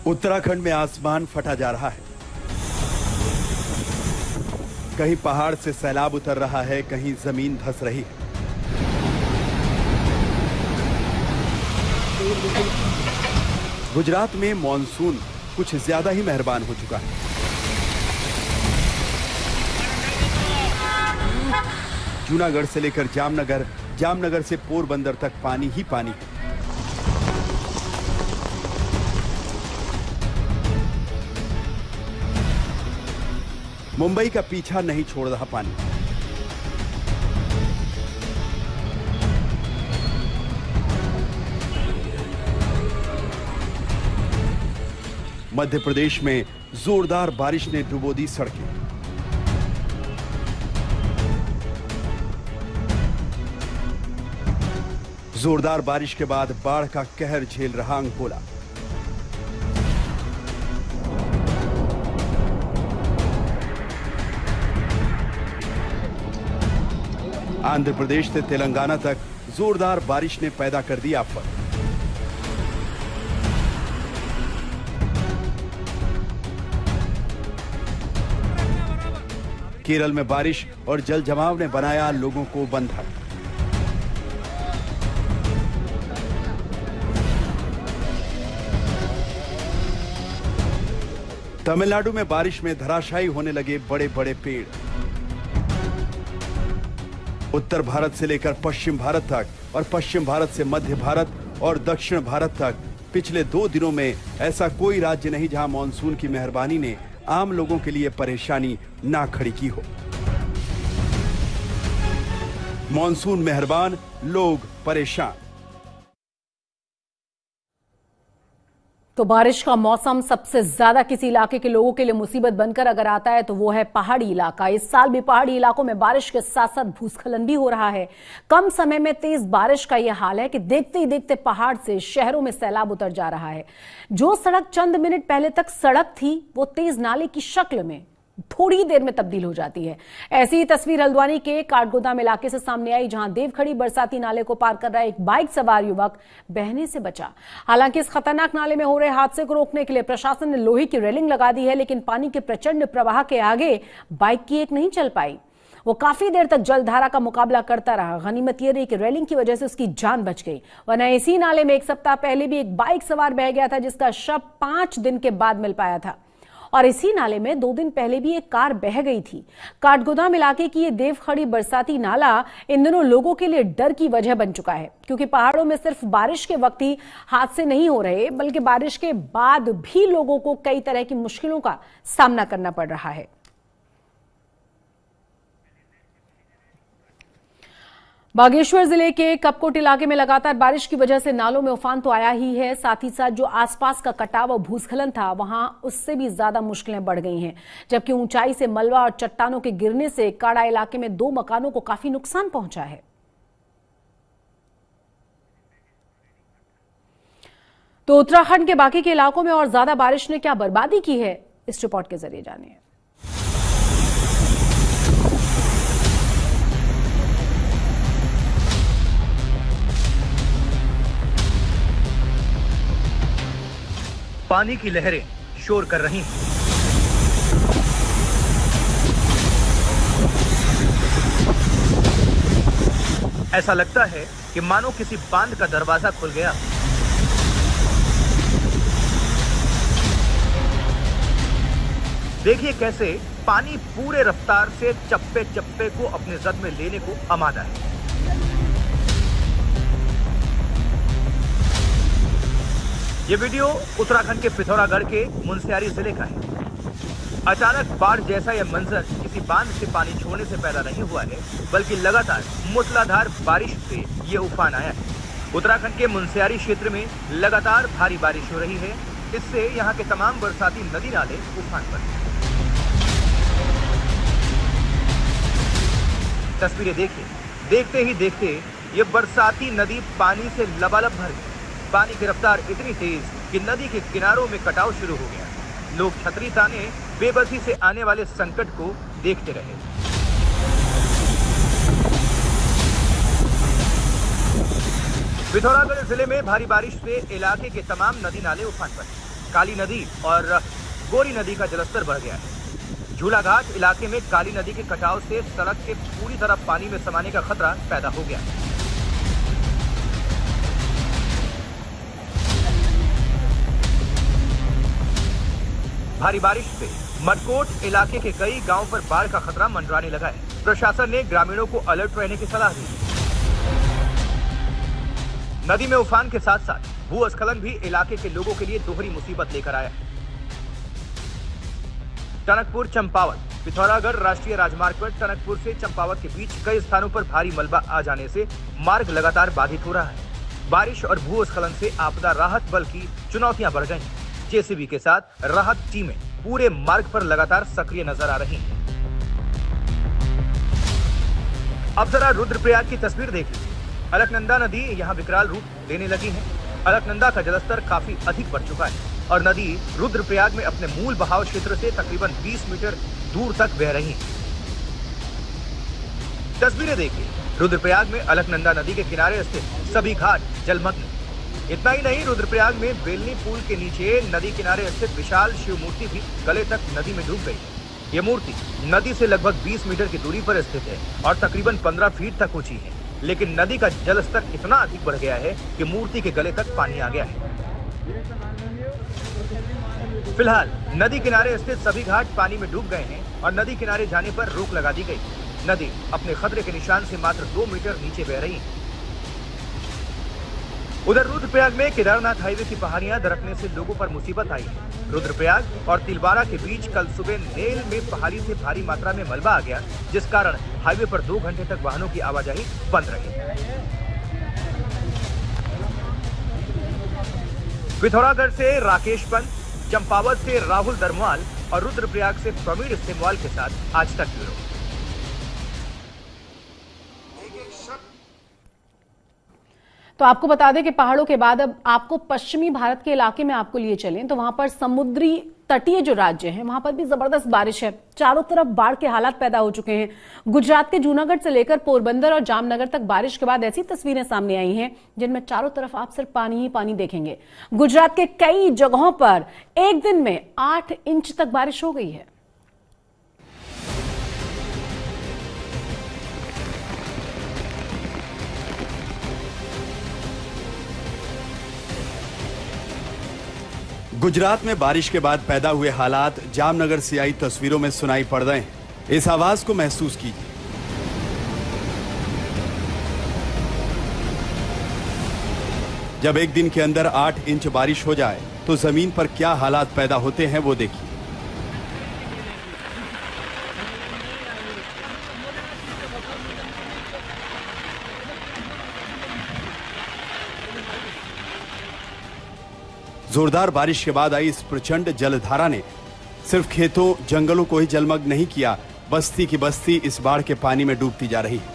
उत्तराखंड में आसमान फटा जा रहा है। कहीं पहाड़ से सैलाब उतर रहा है, कहीं जमीन धंस रही है। गुजरात में मॉनसून कुछ ज्यादा ही मेहरबान हो चुका है। जूनागढ़ से लेकर जामनगर, जामनगर से पोरबंदर तक पानी ही पानी है। मुंबई का पीछा नहीं छोड़ रहा पानी। मध्य प्रदेश में जोरदार बारिश ने डुबो दी सड़कें। जोरदार बारिश के बाद बाढ़ का कहर झेल रहा अंकोला। आंध्र प्रदेश से तेलंगाना तक जोरदार बारिश ने पैदा कर दी आफत। केरल में बारिश और जल जमाव ने बनाया लोगों को बंधक। तमिलनाडु में बारिश में धराशायी होने लगे बड़े बड़े पेड़। उत्तर भारत से लेकर पश्चिम भारत तक और पश्चिम भारत से मध्य भारत और दक्षिण भारत तक पिछले 2 दिनों में ऐसा कोई राज्य नहीं जहां मॉनसून की मेहरबानी ने आम लोगों के लिए परेशानी ना खड़ी की हो। मॉनसून मेहरबान, लोग परेशान। तो बारिश का मौसम सबसे ज्यादा किसी इलाके के लोगों के लिए मुसीबत बनकर अगर आता है तो वो है पहाड़ी इलाका। इस साल भी पहाड़ी इलाकों में बारिश के साथ साथ भूस्खलन भी हो रहा है। कम समय में तेज बारिश का यह हाल है कि देखते ही देखते पहाड़ से शहरों में सैलाब उतर जा रहा है। जो सड़क चंद मिनट पहले तक सड़क थी वो तेज नाले की शक्ल में थोड़ी देर में तब्दील हो जाती है। ऐसी ही तस्वीर हल्द्वानी के काठगोदाम इलाके से सामने आई, जहां देवखड़ी बरसाती नाले को पार कर रहा एक बाइक सवार युवक बहने से बचा। हालांकि इस खतरनाक नाले में हो रहे हादसे को रोकने के लिए प्रशासन ने लोहे की रेलिंग लगा दी है, लेकिन पानी के प्रचंड प्रवाह के आगे बाइक की एक नहीं चल पाई। वो काफी देर तक जलधारा का मुकाबला करता रहा। गनीमत ये रही कि रेलिंग की वजह से उसकी जान बच गई, वरना इसी नाले में 1 सप्ताह पहले भी एक बाइक सवार बह गया था, जिसका शव 5 दिन के बाद मिल पाया था। और इसी नाले में 2 दिन पहले भी एक कार बह गई थी। काठगोदाम इलाके की ये देवखड़ी बरसाती नाला इन दिनों लोगों के लिए डर की वजह बन चुका है, क्योंकि पहाड़ों में सिर्फ बारिश के वक्त ही हादसे नहीं हो रहे, बल्कि बारिश के बाद भी लोगों को कई तरह की मुश्किलों का सामना करना पड़ रहा है। बागेश्वर जिले के कपकोट इलाके में लगातार बारिश की वजह से नालों में उफान तो आया ही है, साथ ही साथ जो आसपास का कटाव और भूस्खलन था वहां उससे भी ज्यादा मुश्किलें बढ़ गई हैं। जबकि ऊंचाई से मलबा और चट्टानों के गिरने से काड़ा इलाके में 2 मकानों को काफी नुकसान पहुंचा है। तो उत्तराखंड के बाकी के इलाकों में और ज्यादा बारिश ने क्या बर्बादी की है, इस रिपोर्ट के जरिए जानिए। पानी की लहरें शोर कर रही हैं। ऐसा लगता है कि मानो किसी बांध का दरवाजा खुल गया। देखिए कैसे पानी पूरे रफ्तार से चप्पे चप्पे को अपने जद में लेने को आमादा है। ये वीडियो उत्तराखंड के पिथौरागढ़ के मुनस्यारी जिले का है। अचानक बाढ़ जैसा यह मंजर किसी बांध से पानी छोड़ने से पैदा नहीं हुआ है, बल्कि लगातार मूसलाधार बारिश से ये उफान आया है। उत्तराखंड के मुनस्यारी क्षेत्र में लगातार भारी बारिश हो रही है, इससे यहाँ के तमाम बरसाती नदी नाले उफान पर हैं। तस्वीरें देखिए, देखते ही देखते ये बरसाती नदी पानी से लबालब भर गई। पानी की रफ्तार इतनी तेज कि नदी के किनारों में कटाव शुरू हो गया। लोग छतरी ताने बेबसी से आने वाले संकट को देखते रहे। पिथौरागढ़ जिले में भारी बारिश से इलाके के तमाम नदी नाले उफान पर। काली नदी और गोरी नदी का जलस्तर बढ़ गया है। झूलाघाट इलाके में काली नदी के कटाव से सड़क के पूरी तरफ पानी में समाने का खतरा पैदा हो गया है। भारी बारिश से मटकोट इलाके के कई गांवों पर बाढ़ का खतरा मंडराने लगा है। प्रशासन ने ग्रामीणों को अलर्ट रहने की सलाह दी। नदी में उफान के साथ साथ भूस्खलन भी इलाके के लोगों के लिए दोहरी मुसीबत लेकर आया। टनकपुर चंपावत पिथौरागढ़ राष्ट्रीय राजमार्ग पर टनकपुर से चंपावत के बीच कई स्थानों पर भारी मलबा आ जाने से मार्ग लगातार बाधित हो रहा है। बारिश और भूस्खलन से आपदा राहत बल की चुनौतियां बढ़ गई। जेसीबी के साथ राहत टीमें पूरे मार्ग पर लगातार सक्रिय नजर आ रही हैं। अब जरा रुद्रप्रयाग की तस्वीर देख लीजिए। अलकनंदा नदी यहां विकराल रूप लेने लगी है। अलकनंदा का जलस्तर काफी अधिक बढ़ चुका है और नदी रुद्रप्रयाग में अपने मूल बहाव क्षेत्र से तकरीबन 20 मीटर दूर तक बह रही है। तस्वीरें देखिए। रुद्रप्रयाग में अलकनंदा नदी के किनारे स्थित सभी घाट जलमग्न। इतना ही नहीं, रुद्रप्रयाग में बेलनी पुल के नीचे नदी किनारे स्थित विशाल शिव मूर्ति भी गले तक नदी में डूब गई है। ये मूर्ति नदी से लगभग 20 मीटर की दूरी पर स्थित है और तकरीबन 15 फीट तक ऊंची है, लेकिन नदी का जलस्तर इतना अधिक बढ़ गया है कि मूर्ति के गले तक पानी आ गया है। फिलहाल नदी किनारे स्थित सभी घाट पानी में डूब गए हैं और नदी किनारे जाने पर रोक लगा दी गई। नदी अपने खतरे के निशान से मात्र 2 मीटर नीचे बह रही है। उधर रुद्रप्रयाग में केदारनाथ हाईवे की पहाड़ियां दरकने से लोगों पर मुसीबत आई है। रुद्रप्रयाग और तिलवारा के बीच कल सुबह नेल में पहाड़ी से भारी मात्रा में मलबा आ गया, जिस कारण हाईवे पर 2 घंटे तक वाहनों की आवाजाही बंद रही। पिथौरागढ़ से राकेश पंत, चंपावत से राहुल दरमाल और रुद्रप्रयाग से प्रवीण सेमवाल के साथ आज तक ब्यूरो। तो आपको बता दें कि पहाड़ों के बाद अब आपको पश्चिमी भारत के इलाके में आपको लिए चलें तो वहां पर समुद्री तटीय जो राज्य हैं वहां पर भी जबरदस्त बारिश है। चारों तरफ बाढ़ के हालात पैदा हो चुके हैं। गुजरात के जूनागढ़ से लेकर पोरबंदर और जामनगर तक बारिश के बाद ऐसी तस्वीरें सामने आई हैं जिनमें चारों तरफ आप सिर्फ पानी ही पानी देखेंगे। गुजरात के कई जगहों पर एक दिन में 8 इंच तक बारिश हो गई है। गुजरात में बारिश के बाद पैदा हुए हालात जामनगर से आई तस्वीरों में सुनाई पड़ रहे हैं। इस आवाज को महसूस कीजिए। जब एक दिन के अंदर 8 इंच बारिश हो जाए तो जमीन पर क्या हालात पैदा होते हैं वो देखिए। जोरदार बारिश के बाद आई इस प्रचंड जलधारा ने सिर्फ खेतों जंगलों को ही जलमग्न नहीं किया, बस्ती की बस्ती इस बाढ़ के पानी में डूबती जा रही है।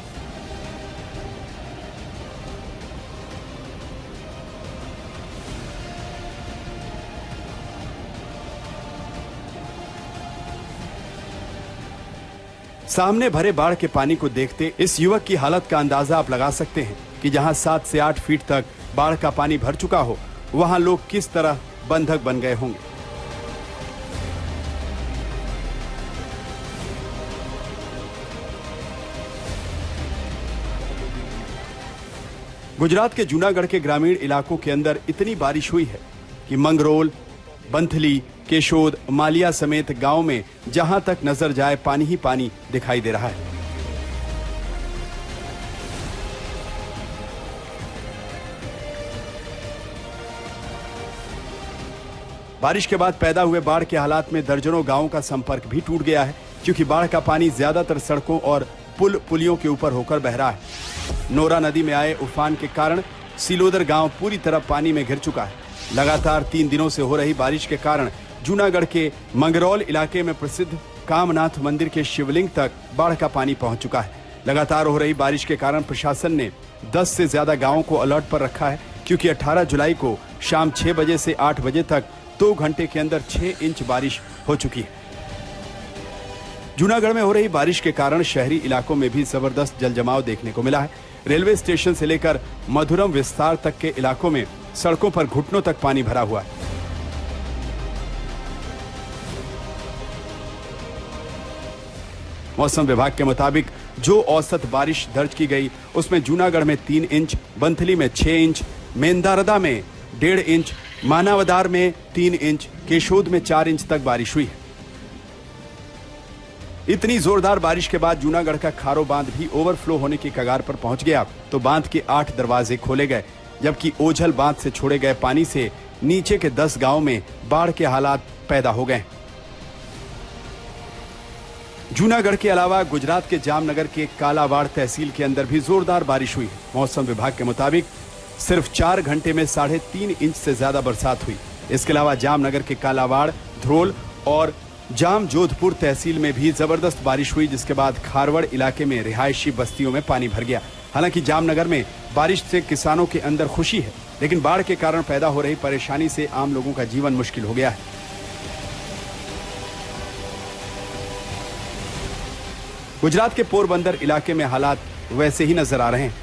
सामने भरे बाढ़ के पानी को देखते इस युवक की हालत का अंदाजा आप लगा सकते हैं कि जहां 7 से 8 फीट तक बाढ़ का पानी भर चुका हो, वहां लोग किस तरह बंधक बन गए होंगे। गुजरात के जूनागढ़ के ग्रामीण इलाकों के अंदर इतनी बारिश हुई है कि मंगरोल, बंथली, केशोद, मालिया समेत गांव में जहां तक नजर जाए पानी ही पानी दिखाई दे रहा है। बारिश के बाद पैदा हुए बाढ़ के हालात में दर्जनों गांवों का संपर्क भी टूट गया है, क्योंकि बाढ़ का पानी ज्यादातर सड़कों और पुलियों के ऊपर होकर बह रहा है। नोरा नदी में आए उफान के कारण सिलोदर गांव पूरी तरह पानी में घिर चुका है। लगातार 3 दिनों से हो रही बारिश के कारण जूनागढ़ के मंगरौल इलाके में प्रसिद्ध कामनाथ मंदिर के शिवलिंग तक बाढ़ का पानी पहुंच चुका है। लगातार हो रही बारिश के कारण प्रशासन ने 10 से ज्यादा गांवों को अलर्ट पर रखा है, क्योंकि 18 जुलाई को शाम 6 बजे से 8 बजे तक 2 घंटे के अंदर 6 इंच बारिश हो चुकी है। जूनागढ़ में हो रही बारिश के कारण शहरी इलाकों में भी जबरदस्त जलजमाव देखने को मिला है। रेलवे स्टेशन से लेकर मधुरम विस्तार तक के इलाकों में सड़कों पर घुटनों तक पानी भरा हुआ है। मौसम विभाग के मुताबिक जो औसत बारिश दर्ज की गई उसमें जूनागढ़ में 3 इंच, बंथली में 6 इंच, मेंदारदा में 1.5 इंच, मानावदार में 3 इंच, केशोद में 4 इंच तक बारिश हुई है। इतनी जोरदार बारिश के बाद जूनागढ़ का खारो बांध भी ओवरफ्लो होने की कगार पर पहुंच गया तो बांध के 8 दरवाजे खोले गए, जबकि ओझल बांध से छोड़े गए पानी से नीचे के 10 गांव में बाढ़ के हालात पैदा हो गए। जूनागढ़ के अलावा गुजरात के जामनगर के कालावाड़ तहसील के अंदर भी जोरदार बारिश हुई। मौसम विभाग के मुताबिक सिर्फ 4 घंटे में 3.5 इंच से ज्यादा बरसात हुई। इसके अलावा जामनगर के कालावाड़, ध्रोल और जाम जोधपुर तहसील में भी जबरदस्त बारिश हुई, जिसके बाद खारवड़ इलाके में रिहायशी बस्तियों में पानी भर गया। हालांकि जामनगर में बारिश से किसानों के अंदर खुशी है, लेकिन बाढ़ के कारण पैदा हो रही परेशानी से आम लोगों का जीवन मुश्किल हो गया है। गुजरात के पोरबंदर इलाके में हालात वैसे ही नजर आ रहे हैं।